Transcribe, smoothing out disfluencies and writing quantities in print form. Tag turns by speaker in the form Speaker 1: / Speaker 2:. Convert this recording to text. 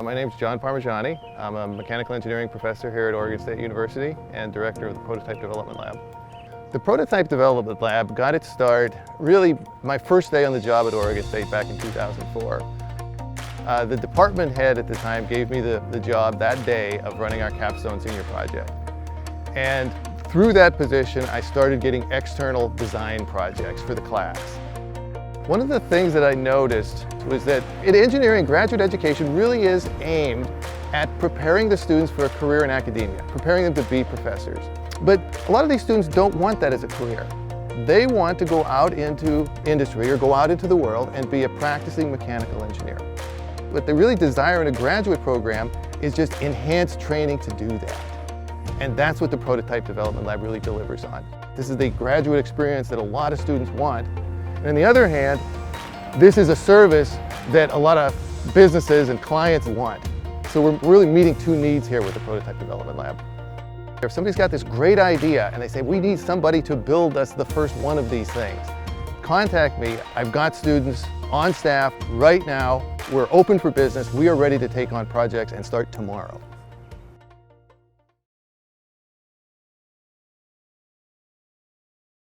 Speaker 1: My name is John Parmigiani. I'm a mechanical engineering professor here at Oregon State University and director of the Prototype Development Lab. The Prototype Development Lab got its start really my first day on the job at Oregon State back in 2004. The department head at the time gave me the job that day of running our capstone senior project. And through that position, I started getting external design projects for the class. One of the things that I noticed was that in engineering, graduate education really is aimed at preparing the students for a career in academia, preparing them to be professors. But a lot of these students don't want that as a career. They want to go out into industry or go out into the world and be a practicing mechanical engineer. What they really desire in a graduate program is just enhanced training to do that. And that's what the Prototype Development Lab really delivers on. This is the graduate experience that a lot of students want. And on the other hand, this is a service that a lot of businesses and clients want. So we're really meeting two needs here with the Prototype Development Lab. If somebody's got this great idea and they say, we need somebody to build us the first one of these things, contact me. I've got students on staff right now. We're open for business. We are ready to take on projects and start tomorrow.